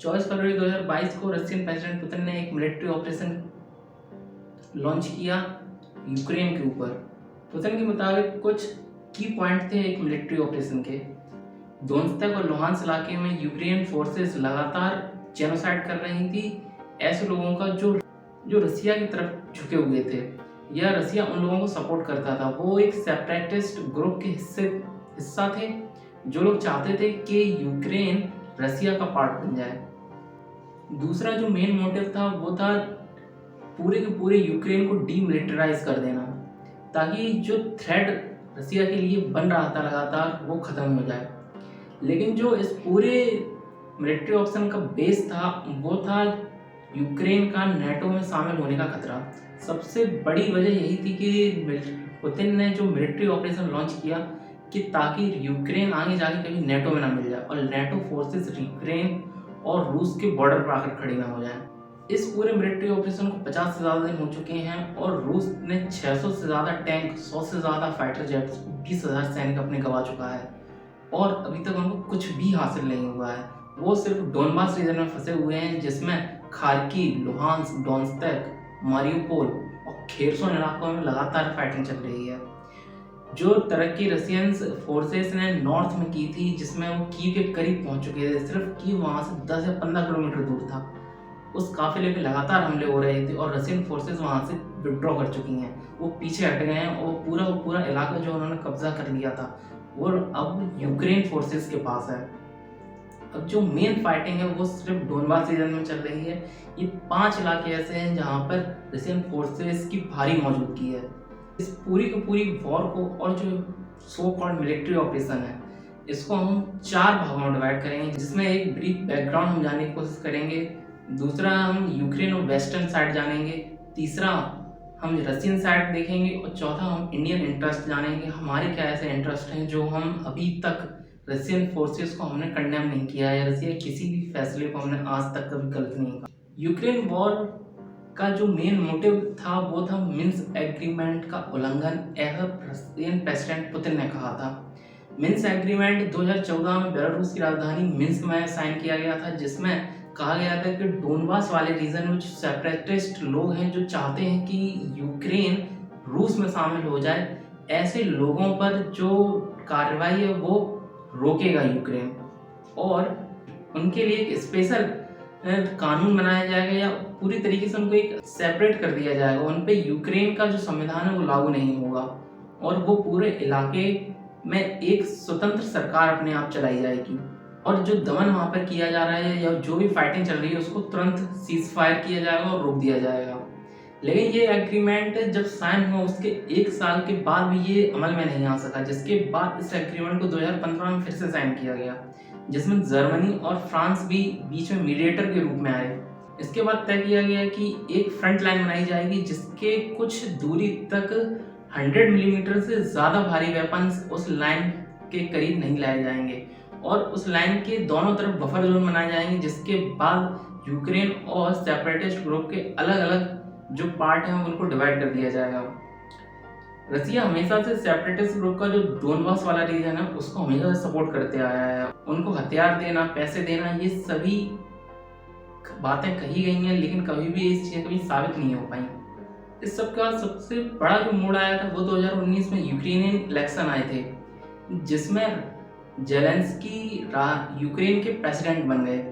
24 फरवरी 2022 को Russian president Putin ने एक मिलिट्री ऑपरेशन लॉन्च किया यूक्रेन के ऊपर। पुतिन के मुताबिक कुछ की पॉइंट थे एक मिलिट्री ऑपरेशन के। दोनेत्स्क और लुहांस्क इलाके में यूक्रेन फोर्सेस लगातार जेनोसाइड कर रही थी ऐसे लोगों का जो रसिया की तरफ झुके हुए थे या रसिया उन लोगों को सपोर्ट करता था। वो एक सेपरेटिस्ट ग्रुप के हिस्सा थे जो लोग चाहते थे कि यूक्रेन रसिया का पार्ट बन जाए। दूसरा जो मेन मोटिव था वो था पूरे के पूरे यूक्रेन को डीमिलिटराइज कर देना, ताकि जो थ्रेट रसिया के लिए बन रहा था लगातार वो खत्म हो जाए। लेकिन जो इस पूरे मिलिट्री ऑप्शन का बेस था वो था यूक्रेन का नेटो में शामिल होने का खतरा। सबसे बड़ी वजह यही थी कि पुतिन ने जो मिलिट्री ऑपरेशन लॉन्च किया कि ताकि यूक्रेन आगे जाके कभी नेटो में ना मिल जाए और नेटो फोर्सेस यूक्रेन और रूस के बॉर्डर पर आकर खड़ी ना हो जाए। इस पूरे मिलिट्री ऑपरेशन को 50 से ज़्यादा दिन हो चुके हैं और रूस ने 600 से ज़्यादा टैंक, 100 से ज़्यादा फाइटर जेट्स, 20,000 सैनिक अपने गंवा चुका है और अभी तक उनको कुछ भी हासिल नहीं हुआ है। वो सिर्फ डोनबास रीजन में फंसे हुए हैं जिसमें खार्किव, लुहांस्क, डोनेत्स्क, मारिउपोल और खेरसोन इलाकों में लगातार फाइटिंग चल रही है। जो तरक्की रशियन फोर्सेस ने नॉर्थ में की थी जिसमें वो कीव के करीब पहुंच चुके थे, सिर्फ कीव वहां से 10 या 15 किलोमीटर दूर था, उस काफिले पे लगातार हमले हो रहे थे और रशियन फोर्सेस वहां से विड्रॉ कर चुकी हैं। वो पीछे हट गए हैं और पूरा इलाका जो उन्होंने कब्जा कर लिया था वो अब यूक्रेन फोर्सेस के पास है। अब जो मेन फाइटिंग है वो सिर्फ डोनबास रीजन में चल रही है। ये 5 इलाके ऐसे हैं जहाँ पर रशियन फोर्सेस की भारी मौजूदगी है। इस पूरी की पूरी वॉर को और जो सो कॉल्ड मिलिट्री ऑपरेशन है इसको हम 4 भागों में डिवाइड करेंगे, जिसमें एक ब्रीफ बैकग्राउंड हम जानने की कोशिश करेंगे, दूसरा हम यूक्रेन और वेस्टर्न साइड जानेंगे, तीसरा हम रशियन साइड देखेंगे और चौथा हम इंडियन इंटरेस्ट जानेंगे। हमारे क्या ऐसे इंटरेस्ट हैं जो हम अभी तक रशियन फोर्सेस को हमने कंडेम नहीं किया है, रशिया किसी भी फैसले को हमने आज तक कभी गलत नहीं कहा। यूक्रेन वॉर का जो मेन मोटिव था वो था मिन्स्क एग्रीमेंट का उल्लंघन, ऐसा रशियन प्रेसिडेंट पुतिन ने कहा था। मिन्स्क एग्रीमेंट 2014 में बेलारूस की राजधानी मिन्स्क में साइन किया गया था, जिसमें कहा गया था कि डोनबास वाले रीजन में जो सेपरेटिस्ट लोग हैं जो चाहते हैं कि यूक्रेन रूस में शामिल हो जाए, ऐसे लोगों पर जो कार्रवाई है वो रोकेगा यूक्रेन और उनके लिए एक स्पेशल कानून बनाया जाएगा या पूरी तरीके से उनको एक सेपरेट कर दिया जाएगा। उन पे यूक्रेन का जो संविधान है वो लागू नहीं होगा और वो पूरे इलाके में एक स्वतंत्र सरकार अपने आप चलाई जाएगी और जो दमन वहाँ पर किया जा रहा है या जो भी फाइटिंग चल रही है उसको तुरंत सीज फायर किया जाएगा और रोक दिया जाएगा। लेकिन ये एग्रीमेंट जब साइन हुआ उसके 1 साल के बाद भी ये अमल में नहीं आ सका, जिसके बाद इस एग्रीमेंट को 2015 में फिर से साइन किया गया, जिसमें जर्मनी और फ्रांस भी बीच में मीडिएटर के रूप में आए। इसके बाद तय किया गया कि एक फ्रंट लाइन बनाई जाएगी जिसके कुछ दूरी तक 100 मिलीमीटर से ज़्यादा भारी वेपन्स उस लाइन के करीब नहीं लाए जाएंगे और उस लाइन के दोनों तरफ बफर जोन बनाए जाएंगे, जिसके बाद यूक्रेन और सेपरेटिस्ट ग्रुप के अलग अलग जो पार्ट हैं उनको डिवाइड कर दिया जाएगा। रसिया हमेशा से सेपरेटिस्ट ग्रुप का जो डोनबास वाला रीजन है उसको हमेशा से सपोर्ट करते आया है। उनको हथियार देना, पैसे देना, ये सभी बातें कही गई हैं लेकिन कभी भी इस चीज़ कभी साबित नहीं हो पाई। इस सब का सबसे बड़ा जो मोड़ आया था वो 2019 में यूक्रेनियन इलेक्शन आए थे, जिसमें जेलेंस्की यूक्रेन के प्रेसिडेंट बन गए।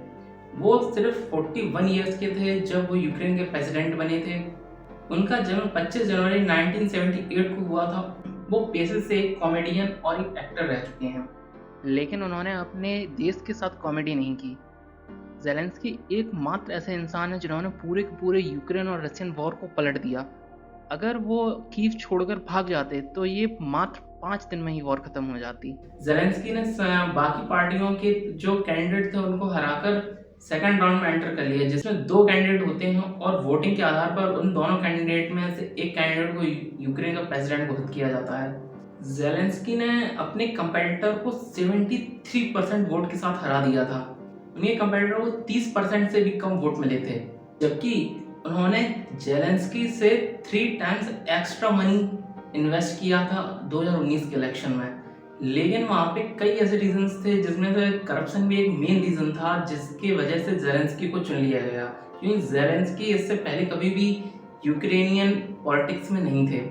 वो सिर्फ 41 ईयर्स के थे जब वो यूक्रेन के प्रेसिडेंट बने थे। उनका जन्म 25 जनवरी 1978 को हुआ था। वो पेशे से एक कॉमेडियन और एक एक्टर रह चुके हैं, लेकिन उन्होंने अपने देश के साथ कॉमेडी नहीं की। जेलेंस्की एकमात्र ऐसे इंसान है जिन्होंने पूरे यूक्रेन और रशियन वॉर को पलट दिया। अगर वो कीव छोड़कर भाग जाते तो ये मात्र 5 दिन में ही वॉर खत्म हो जाती। जेलेंस्की ने बाकी पार्टियों के जो कैंडिडेट थे उनको हराकर सेकंड राउंड में एंटर कर लिया, जिसमें 2 कैंडिडेट होते हैं और वोटिंग के आधार पर उन दोनों कैंडिडेट में से एक कैंडिडेट को यूक्रेन का प्रेसिडेंट घोषित किया जाता है। जेलेंस्की ने अपने कंपेटिटर को 73% वोट के साथ हरा दिया था। उनके कंपेटिटर को 30% से भी कम वोट मिले थे, जबकि उन्होंने जेलेंस्की से 3 टाइम्स एक्स्ट्रा मनी इन्वेस्ट किया था 2019 के इलेक्शन में। लेकिन वहाँ पे कई ऐसे रीजंस थे जिसमें से करप्शन भी एक मेन रीजन था जिसकी वजह से ज़ेलेंस्की को चुन लिया गया, क्योंकि ज़ेलेंस्की इससे पहले कभी भी यूक्रेनियन पॉलिटिक्स में नहीं थे।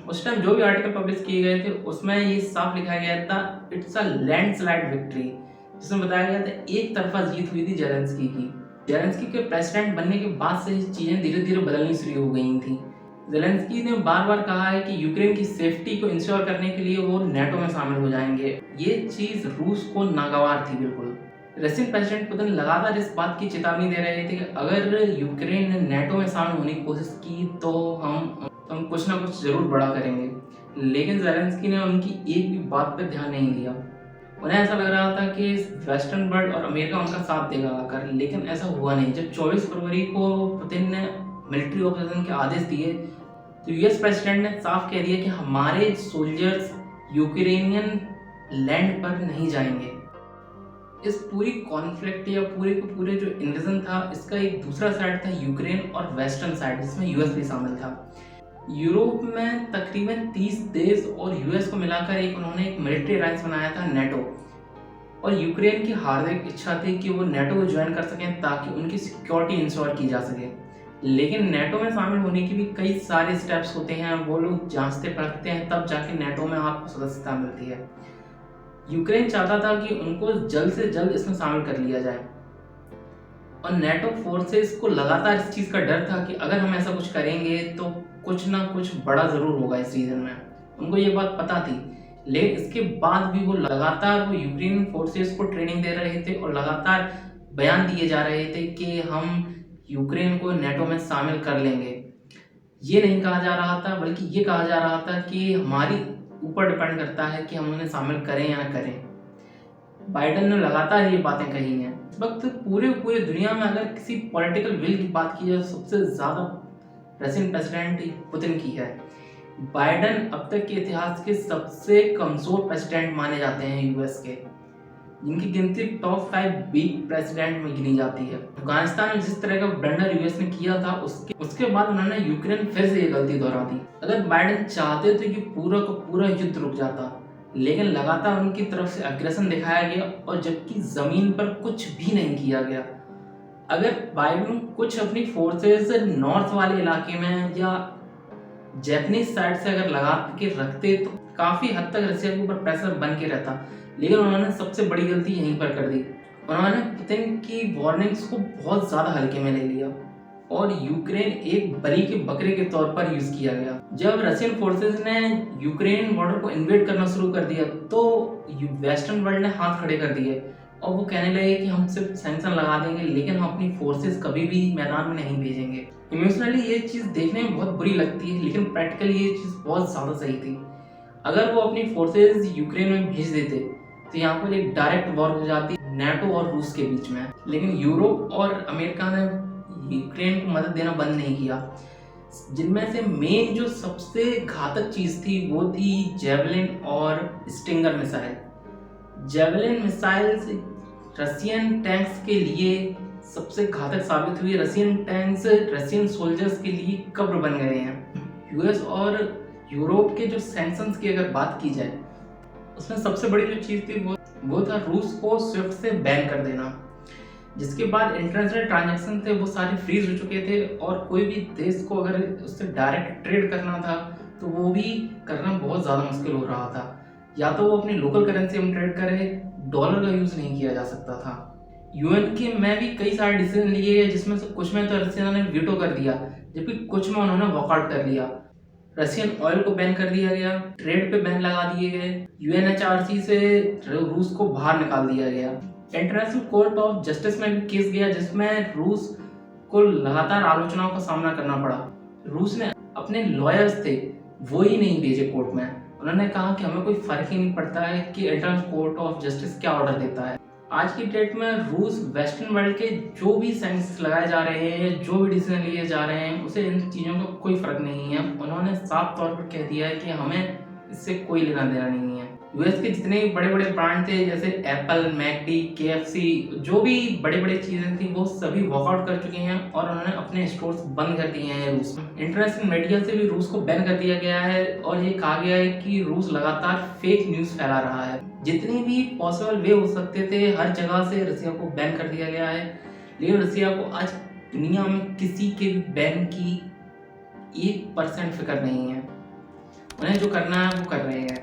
उस टाइम जो भी आर्टिकल पब्लिश किए गए थे उसमें ये साफ लिखा गया था इट्स अ लैंडस्लाइड विक्ट्री, जिसमें बताया गया था एक तरफा जीत हुई थी ज़ेलेंस्की की। ज़ेलेंस्की के प्रेसिडेंट बनने के बाद से चीज़ें धीरे धीरे बदलनी शुरू हो गई थी। ज़ेलेंस्की ने बार बार कहा है कि यूक्रेन की सेफ्टी को इंश्योर करने के लिए वो नेटो में शामिल हो जाएंगे। ये चीज़ रूस को नागवार थी बिल्कुल। रशियन प्रेसिडेंट पुतिन लगातार इस बात की चेतावनी दे रहे थे कि अगर यूक्रेन ने नेटो में शामिल होने की कोशिश की तो हम कुछ ना कुछ जरूर बड़ा करेंगे। लेकिन ज़ेलेंस्की ने उनकी एक भी बात पर ध्यान नहीं दिया। उन्हें ऐसा लग रहा था कि वेस्टर्न वर्ल्ड और अमेरिका उनका साथ देगा आकर, लेकिन ऐसा हुआ नहीं। जब 24 फरवरी को पुतिन ने मिलिट्री ऑपरेशन के आदेश दिए तो यूएस प्रेसिडेंट ने साफ कह दिया कि हमारे सोल्जर्स यूक्रेनियन लैंड पर नहीं जाएंगे। इस पूरी कॉन्फ्लिक्ट या पूरे के पूरे जो इन्वेजन था इसका एक दूसरा साइड था यूक्रेन और वेस्टर्न साइड, जिसमें यूएस भी शामिल था। यूरोप में तकरीबन 30 देश और यूएस को मिलाकर उन्होंने एक मिलिट्री अलायंस बनाया था नेटो, और यूक्रेन की हार्दिक इच्छा थी कि वो नेटो को ज्वाइन कर सकें ताकि उनकी सिक्योरिटी इंश्योर की जा सके। लेकिन नेटो में शामिल होने के भी कई सारे स्टेप्स होते हैं, वो लोग जांचते परखते हैं, तब जाके नेटो में आपको सदस्यता मिलती है। यूक्रेन चाहता था कि उनको जल्द से जल्द इसमें शामिल कर लिया जाए, और नेटो फोर्सेस को लगातार इस चीज़ का डर था कि अगर हम ऐसा कुछ करेंगे तो कुछ ना कुछ बड़ा ज़रूर होगा इस रीजन में। उनको ये बात पता थी, लेकिन इसके बाद भी वो यूक्रेन फोर्सेस को ट्रेनिंग दे रहे थे और लगातार बयान दिए जा रहे थे कि हम यूक्रेन को नेटो में शामिल कर लेंगे। ये नहीं कहा जा रहा था, बल्कि ये कहा जा रहा था कि हमारी ऊपर डिपेंड करता है कि हम उन्हें शामिल करें या ना करें। बाइडेन ने लगातार ये बातें कही हैं। इस वक्त पूरे दुनिया में अगर किसी पॉलिटिकल विल की बात की जाए तो सबसे ज़्यादा रशियन प्रेसिडेंट पुतिन की है। बाइडेन अब तक के इतिहास के सबसे कमज़ोर प्रेसिडेंट माने जाते हैं यूएस के, जिनकी गिनती टॉप 5 वीक प्रेसिडेंट में गिनी जाती है। अफगानिस्तान में जिस तरह का ब्लंडर यूएस ने किया था उसके बाद उन्होंने यूक्रेन फिर से ये गलती दोहरा दी। अगर बाइडेन चाहते थे कि पूरा का पूरा युद्ध रुक जाता, लेकिन लगातार उनकी तरफ से अग्रेशन दिखाया गया और जबकि जमीन पर कुछ भी नहीं किया गया। अगर बाइडेन कुछ अपनी फोर्सेस नॉर्थ वाले इलाके में या जापानीज साइड से अगर लगा के रखते तो काफी हद तक रशिया के ऊपर प्रेशर बन के रहता, लेकिन उन्होंने सबसे बड़ी गलती यहीं पर कर दी। उन्होंने पुतिन की वार्निंग्स को बहुत ज्यादा हल्के में ले लिया और यूक्रेन एक बलि के बकरे के तौर पर यूज किया गया। जब रशियन फोर्सेस ने यूक्रेन बॉर्डर को इन्वेड करना शुरू कर दिया तो वेस्टर्न वर्ल्ड ने हाथ खड़े कर दिए और वो कहने लगे कि हम सिर्फ सैंक्शन लगा देंगे, लेकिन हम अपनी फोर्सेस कभी भी मैदान में नहीं भेजेंगे। इमोशनली ये चीज़ देखने में बहुत बुरी लगती है, लेकिन प्रैक्टिकली ये चीज़ बहुत ज़्यादा सही थी। अगर वो अपनी फोर्सेस यूक्रेन में भेज देते तो यहाँ पर एक डायरेक्ट वॉर हो जाती नेटो और रूस के बीच में। लेकिन यूरोप और अमेरिका ने यूक्रेन को मदद देना बंद नहीं किया। जिनमें से मेन जो सबसे घातक चीज़ थी वो थी जेवलिन और stinger missile. Javelin missiles Russian tanks के लिए सबसे घातक साबित हुई। रशियन टैंक्स रशियन सोल्जर्स के लिए कब्र बन गए हैं। यूएस और यूरोप के जो सैंक्शंस की अगर बात की जाए उसमें सबसे बड़ी जो चीज़ थी वो था रूस को स्विफ्ट से बैन कर देना, जिसके बाद इंटरनेशनल ट्रांजैक्शन थे वो सारे फ्रीज हो चुके थे और कोई भी देश को अगर उससे डायरेक्ट ट्रेड करना था तो वो भी करना बहुत ज़्यादा मुश्किल हो रहा था। या तो वो अपनी लोकल करेंसी में ट्रेड करे, डॉलर का यूज़ नहीं किया जा सकता था। यूएन के में भी कई सारे डिसीजन लिए गए, जिसमें से कुछ में तो रशिया ने वीटो कर दिया, जबकि कुछ में उन्होंने वॉकआउट कर लिया। रशियन ऑयल को बैन कर दिया गया, ट्रेड पे बैन लगा दिए गए, यूएनएचआरसी से रूस को बाहर निकाल दिया गया। इंटरनेशनल कोर्ट ऑफ जस्टिस में भी केस गया जिसमें रूस को लगातार आलोचनाओं का सामना करना पड़ा। रूस ने अपने लॉयर्स थे वो ही नहीं भेजे कोर्ट में। उन्होंने कहा कि हमें कोई फर्क ही नहीं पड़ता है कि इंटरनेशनल कोर्ट ऑफ जस्टिस क्या ऑर्डर देता है। आज की डेट में रूस वेस्टर्न वर्ल्ड के जो भी सैंक्शंस लगाए जा रहे हैं, जो भी डिसीजन लिए जा रहे हैं, उसे इन चीज़ों का कोई फर्क नहीं है। उन्होंने साफ तौर पर कह दिया है कि हमें इससे कोई लेना देना नहीं है। यूएस के जितने भी बड़े बड़े ब्रांड थे जैसे एप्पल, मैकडी, केएफसी, जो भी बड़े बड़े चीज़ें थी वो सभी वॉकआउट कर चुके हैं और उन्होंने अपने स्टोर्स बंद कर दिए हैं रूस में। इंटरनेशनल मीडिया से भी रूस को बैन कर दिया गया है और ये कहा गया है कि रूस लगातार फेक न्यूज़ फैला रहा है। जितनी भी पॉसिबल वे हो सकते थे हर जगह से रसिया को बैन कर दिया गया है, लेकिन रसिया को आज दुनिया में किसी के भी बैन की 1% फिक्र नहीं है। उन्हें जो करना है वो कर रहे हैं।